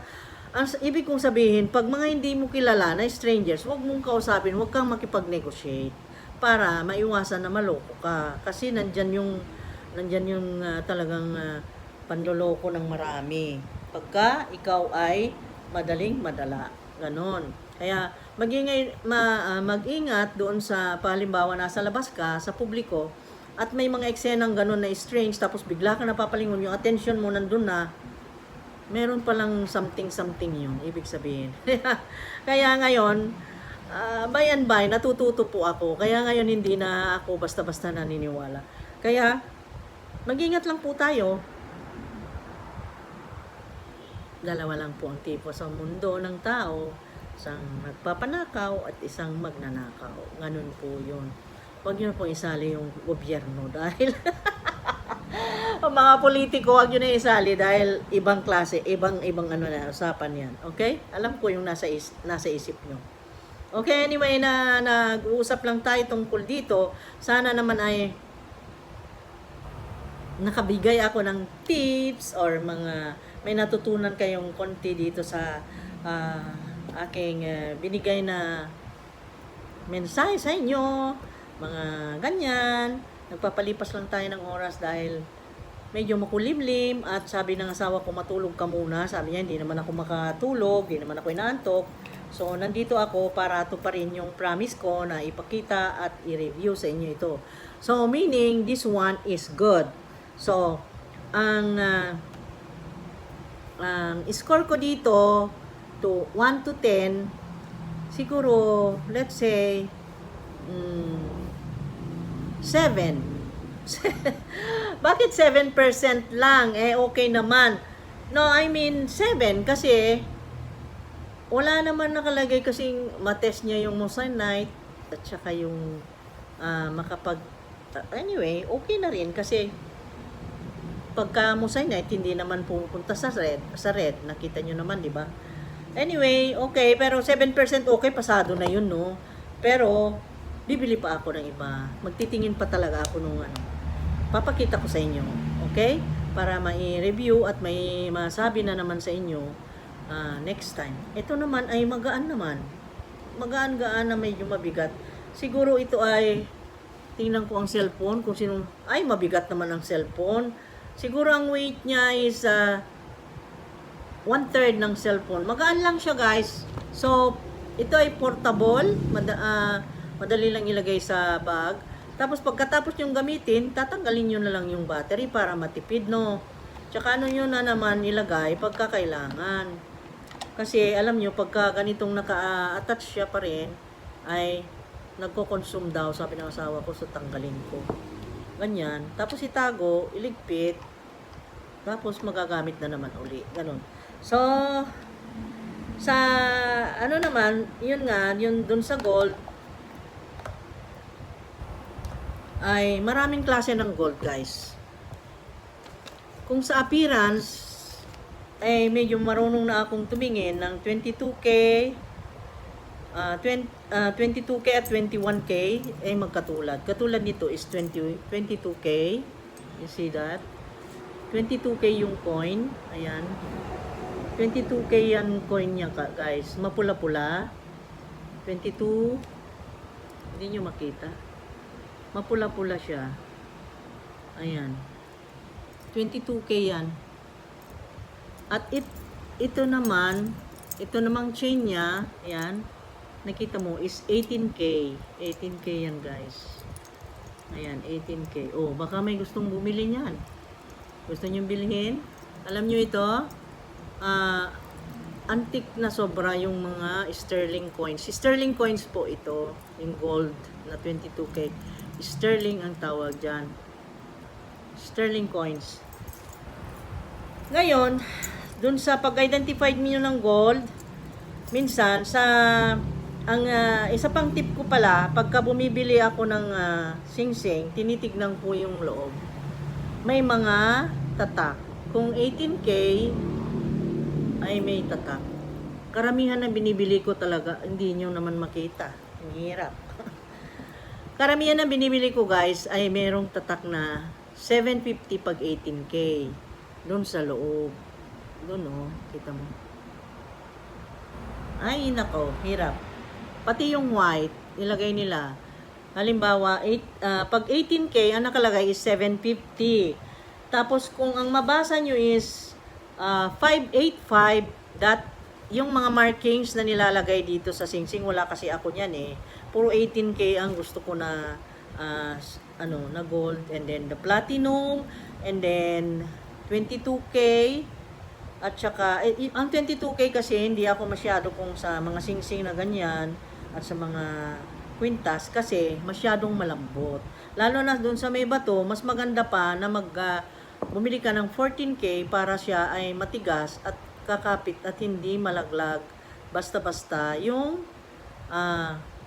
ang ibig kong sabihin, pag mga hindi mo kilala na strangers, huwag mong kausapin, huwag kang makipag-negotiate para maiwasan na maloko ka. Kasi nandyan yung talagang panloloko ng marami. Pagka ikaw ay madaling madala. Ganon. Kaya mag-ingat doon sa palimbawa nasa labas ka, sa publiko, at may mga eksenang ganon na strange, tapos bigla ka napapalingon, yung attention mo nandun na, meron palang something yun, ibig sabihin. Kaya ngayon, by and by, natututo po ako. Kaya ngayon hindi na ako basta-basta naniniwala. Kaya, mag-ingat lang po tayo. Dalawa lang po ang tipo sa mundo ng tao, isang nagpapanakaw at isang magnanakaw. Ganun po yun. Huwag nyo na po isali yung gobyerno dahil ang mga politiko, huwag nyo na isali dahil ibang klase, ibang na usapan yan. Okay? Alam ko yung nasa isip nyo. Okay, anyway, nag-uusap lang tayo tungkol dito. Sana naman ay nakabigay ako ng tips or may natutunan kayong konti dito sa aking binigay na mensahe sa inyo, mga ganyan. Nagpapalipas lang tayo ng oras dahil medyo makulimlim at sabi ng asawa ko, matulog ka muna. Sabi niya, hindi naman ako makatulog, hindi naman ako inaantok. So, nandito ako para tuparin yung promise ko na ipakita at i-review sa inyo ito. So, meaning, this one is good. So, ang score ko dito to 1 to 10, siguro, let's say, 7. Bakit 7% lang? Okay naman. No, I mean 7 kasi wala naman nakalagay kasing matest niya yung moissanite at saka yung anyway, okay na rin kasi pagka moissanite hindi naman pupunta sa red. Nakita nyo naman, di ba? Anyway, okay, pero 7% okay, pasado na yun, no? Pero bibili pa ako ng iba. Magtitingin pa talaga ako nung papakita ko sa inyo. Okay? Para mai-review at may masabi na naman sa inyo next time. Ito naman ay magaan naman. Magaan-gaan na medyo mabigat. Siguro ito ay, tingnan ko ang cellphone, kung sino, ay mabigat naman ang cellphone. Siguro ang weight niya is 1/3 ng cellphone. Magaan lang siya, guys. So, ito ay portable. Madali lang ilagay sa bag. Tapos pagkatapos yung gamitin, tatanggalin nyo na lang yung battery para matipid, no? Tsaka ano nyo na naman ilagay pagka kailangan. Kasi alam nyo, pagka ganitong naka-attach siya pa rin, ay nagko-consume daw, sabi ng asawa ko, so tanggalin ko. Ganyan. Tapos itago, iligpit, tapos magagamit na naman uli. Ganon. So, sa ano naman, yun nga, yun dun sa gold, ay maraming klase ng gold, guys. Kung sa appearance ay medyo marunong na akong tumingin ng 22K 22K at 21K ay magkatulad. Katulad nito is 22K. You see that? 22K yung coin. Ayan. 22K yan coin niya, guys. Mapula-pula. 22. Hindi nyo makita. Mapula-pula siya. Ayan. 22K yan. At ito namang chain niya, ayan, nakita mo, is 18K. 18K yan, guys. Ayan, 18K. Oh, baka may gustong bumili niyan. Gusto nyo bilhin? Alam nyo ito? Antique na sobra yung mga sterling coins. Sterling coins po ito, yung gold na 22K. Sterling ang tawag dyan. Sterling coins. Ngayon, dun sa pag-identify niyo ng gold, minsan, isa pang tip ko pala, pagka bumibili ako ng sing-sing, tinitignan ko yung loob. May mga tatak. Kung 18K, ay may tatak. karamihan na binibili ko talaga, hindi nyo naman makita. Ang hirap. Karamihan na binibili ko guys ay merong tatak na 750 pag 18K. Doon sa loob. Doon oh, kita mo. Ay nako, hirap. Pati yung white, ilagay nila. Halimbawa, pag 18K, ang nakalagay is 750. Tapos kung ang mabasa nyo is 585, yung mga markings na nilalagay dito sa singsing, wala kasi ako niyan eh. Puro 18K ang gusto ko na na gold, and then the platinum, and then 22K, at saka ang 22K kasi hindi ako masyado kung sa mga singsing na ganyan at sa mga kwintas kasi masyadong malambot. Lalo na doon sa may bato, mas maganda pa na bumili ka ng 14K para siya ay matigas at kakapit at hindi malaglag basta-basta yung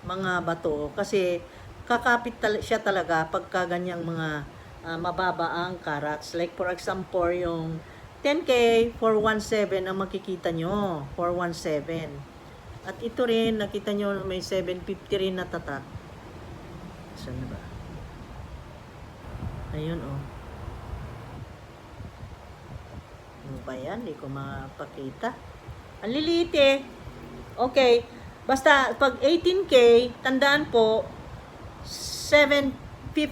mga bato, kasi kakapit siya talaga pagka ganyang mga mababa ang carats. Like for example, yung 10K, 417 ang makikita nyo, 417. At ito rin, nakita nyo may 750 rin na tatak. Saan na ba? Ayun oh. Ano ba yan? Hindi ko mapakita. Ang liliit eh. Okay. Basta, pag 18K, tandaan po, 750.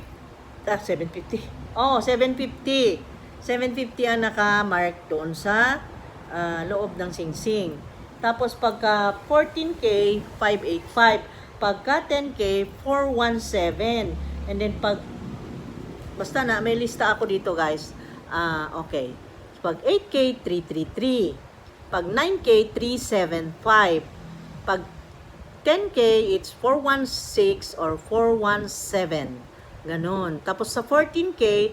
Oh, 750. 750 ang naka-mark doon sa loob ng singsing. Tapos, pagka 14K, 585. Pagka 10K, 417. And then, basta na, may lista ako dito, guys. Okay. Pag 8K, 333. Pag 9K, 375. Pag 10K, it's 416 or 417. Ganon. Tapos sa 14K,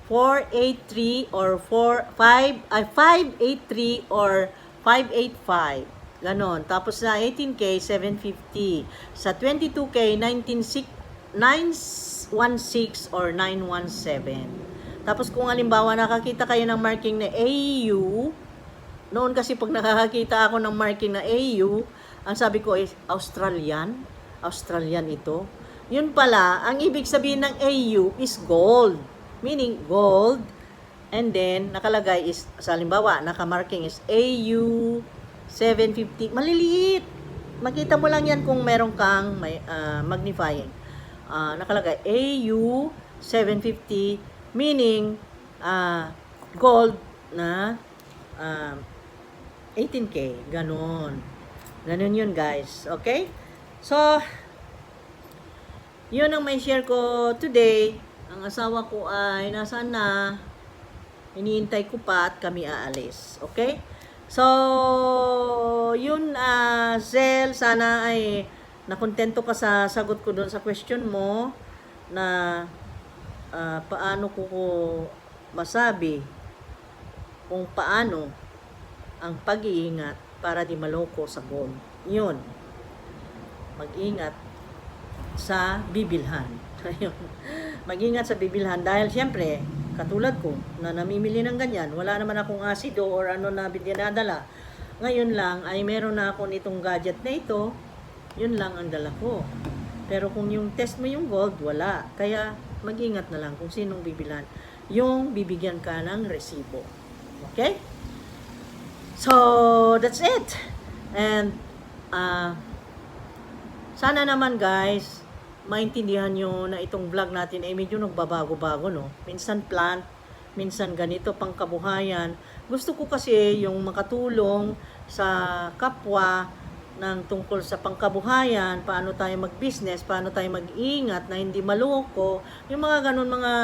483 or 583 or 585. Ganon. Tapos sa 18K, 750. Sa 22K, 916 or 917. Tapos kung halimbawa nakakita kayo ng marking na AU, noon kasi pag nakakita ako ng marking na AU, ang sabi ko is Australian ito. Yun pala, ang ibig sabihin ng AU is gold. Meaning gold, and then nakalagay is, sa halimbawa, nakamarking is AU 750. Maliliit. Makita mo lang yan kung meron kang magnifying. Nakalagay AU 750, meaning gold na 18K. Ganon yun guys. Okay? So, yun ang may share ko today. Ang asawa ko ay nasaan na? Iniintay ko pa at kami aalis. Okay? So, yun, Zel, sana ay nakontento ka sa sagot ko doon sa question mo na paano ko masabi kung paano ang pag-iingat para di maloko sa gold. Yun. Mag-ingat sa bibilhan. Mag-ingat sa bibilhan dahil siyempre, katulad ko, na namimili ng ganyan, wala naman akong asido or ano na dinadala. Ngayon lang ay meron na ako nitong gadget na ito, yun lang ang dala ko. Pero kung yung test mo yung gold, wala. Kaya mag-ingat na lang kung sinong bibilhan. Yung bibigyan ka ng resibo. Okay? So, that's it. And, sana naman guys, maintindihan nyo na itong vlog natin ay medyo nagbabago-bago, no? Minsan plant, minsan ganito pang kabuhayan. Gusto ko kasi yung makatulong sa kapwa ng tungkol sa pangkabuhayan, paano tayo mag-business, paano tayo mag-ingat na hindi maloko, yung mga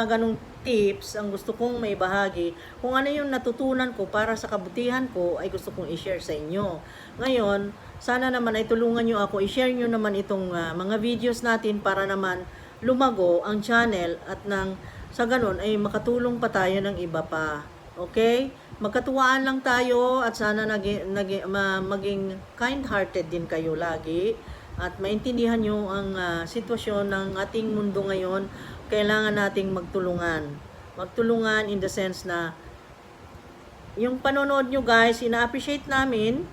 ganong tips ang gusto kong may bahagi. Kung ano yung natutunan ko para sa kabutihan ko ay gusto kong i-share sa inyo. Ngayon, sana naman ay tulungan nyo ako, i-share nyo naman itong mga videos natin para naman lumago ang channel at sa ganon ay makatulong pa tayo ng iba pa. Okay? Magkatuwaan lang tayo at sana maging kind-hearted din kayo lagi at maintindihan nyo ang sitwasyon ng ating mundo ngayon. Kailangan nating magtulungan. Magtulungan in the sense na yung panonood nyo guys, ina-appreciate namin.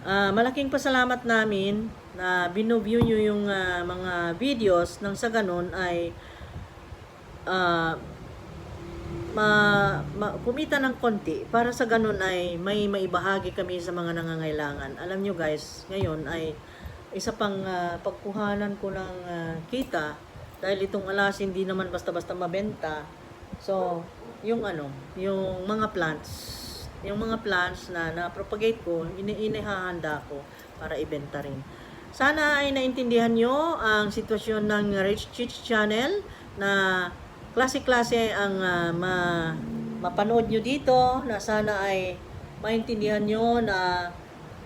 Malaking pasalamat namin na binoview nyo yung mga videos nang sa ganun ay kumita ng konti para sa ganun ay may maibahagi kami sa mga nangangailangan. Alam nyo guys, ngayon ay isa pang pagkuhanan ko ng kita dahil itong alas hindi naman basta-basta mabenta. So, yung mga plants na na-propagate ko, inihahanda ko para ibenta rin. Sana ay naintindihan nyo ang sitwasyon ng Rich Chich Channel na klase-klase ang mapanood nyo dito, na sana ay maintindihan nyo na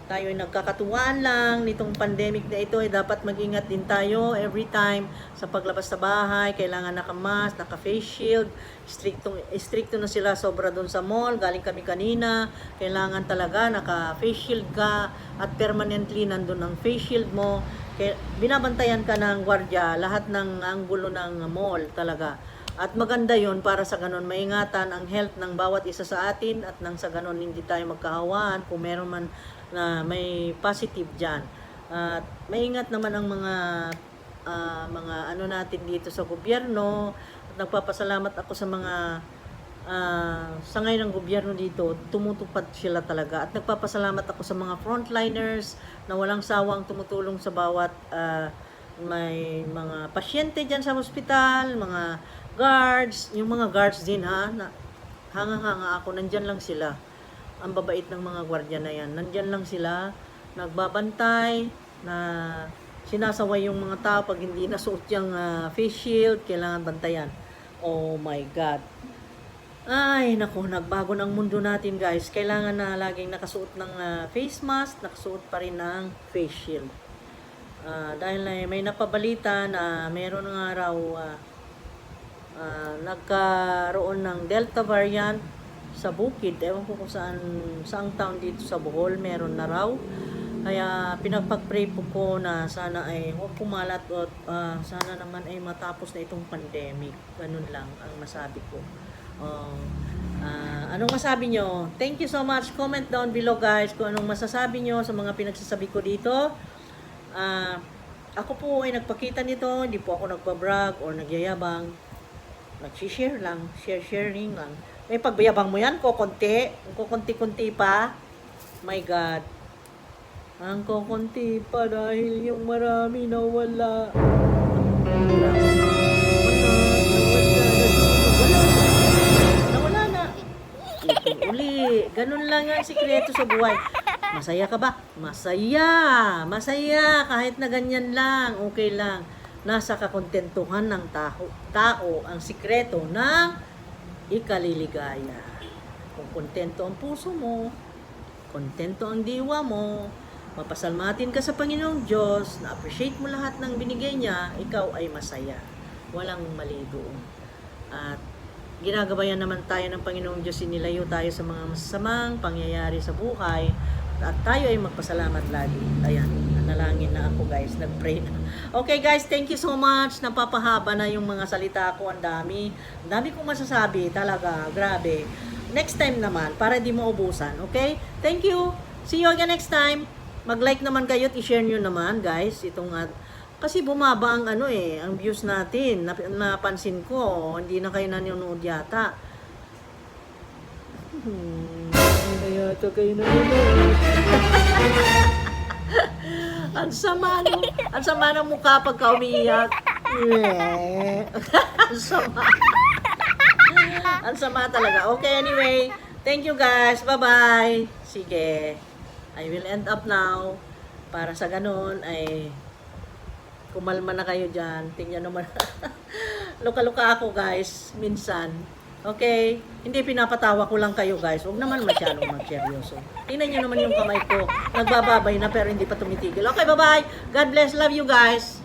tayo ay nagkakatuwaan lang nitong pandemic na ito, ay dapat mag-ingat din tayo every time sa paglabas sa bahay. Kailangan naka-mask, naka-face shield, stricto na sila sobra doon sa mall. Galing kami kanina, kailangan talaga naka-face shield ka at permanently nandun ang face shield mo. Kaya binabantayan ka ng gwardiya lahat ng anggulo ng mall talaga. At maganda yon para sa ganon maingatan ang health ng bawat isa sa atin, at nang sa ganon hindi tayo magkahawaan kung meron man na may positive dyan. At maingat naman ang mga ano natin dito sa gobyerno. At nagpapasalamat ako sa mga sangay ng gobyerno dito, tumutupad sila talaga. At nagpapasalamat ako sa mga frontliners na walang sawang tumutulong sa bawat may mga pasyente dyan sa hospital, mga guards, yung mga guards din na hanga-hanga ako, nandyan lang sila. Ang babait ng mga gwardiya na yan, nandyan lang sila, nagbabantay, na sinasaway yung mga tao pag hindi nasuot yung face shield, kailangan bantayan. Oh my God. Ay, naku, nagbago ng mundo natin guys. Kailangan na laging nakasuot ng face mask, nakasuot pa rin ng face shield. Dahil may napabalita na meron nga raw nagkaroon ng Delta variant sa Bukid. Ewan ko kung saang town dito sa Bohol meron na raw. Kaya pinagpag-pray po ko na sana ay huwag kumalat at sana naman ay matapos na itong pandemic. Ganun lang ang masabi ko. Anong masabi nyo? Thank you so much. Comment down below guys kung anong masasabi nyo sa mga pinagsasabi ko dito. Ako po ay nagpakita nito, hindi po ako nagbabrag or nagyayabang. Nag-share lang, sharing lang. May pagbayabang mo yan, kukunti pa. My God. Ang kukunti pa dahil yung marami nawala. Nawala na. Ito uli. Ganun lang ang sikreto sa buhay. Masaya ka ba? Masaya. Masaya. Kahit na ganyan lang. Okay lang. Nasa kakontentuhan ng tao ang sikreto ng ikaliligaya. Kung kontento ang puso mo, kontento ang diwa mo, mapasalmatin ka sa Panginoong Diyos, na-appreciate mo lahat ng binigay niya, ikaw ay masaya. Walang mali doon. At ginagabayan naman tayo ng Panginoong Diyos, sinilayo tayo sa mga masasamang pangyayari sa buhay, at tayo ay magpasalamat lagi. Ayan, nanalangin na ako guys, nag-pray na. Okay guys, thank you so much. Napapahaba na yung mga salita ko, ang dami. Ang dami kong masasabi, talaga, grabe. Next time naman, para di mo ubusan, okay? Thank you. See you again next time. Mag-like naman kayo at i-share nyo naman guys. Itong, kasi bumaba ang ang views natin. Napansin ko, hindi na kayo nanonood yata. Kaya ito kayo nanonood. Ang sama ng mukha pagka umiiyak. Ang sama. Ang sama talaga. Okay, anyway. Thank you guys. Bye-bye. Sige. I will end up now. Para sa ganun ay kumalma na kayo dyan. Tingnan naman. Luka-luka ako guys. Minsan. Okay? Hindi pinapatawa ko lang kayo guys. Huwag naman masyadong magseryoso. Tingnan nyo naman yung kamay ko. Nagbababay na pero hindi pa tumitigil. Okay, bye-bye. God bless. Love you guys.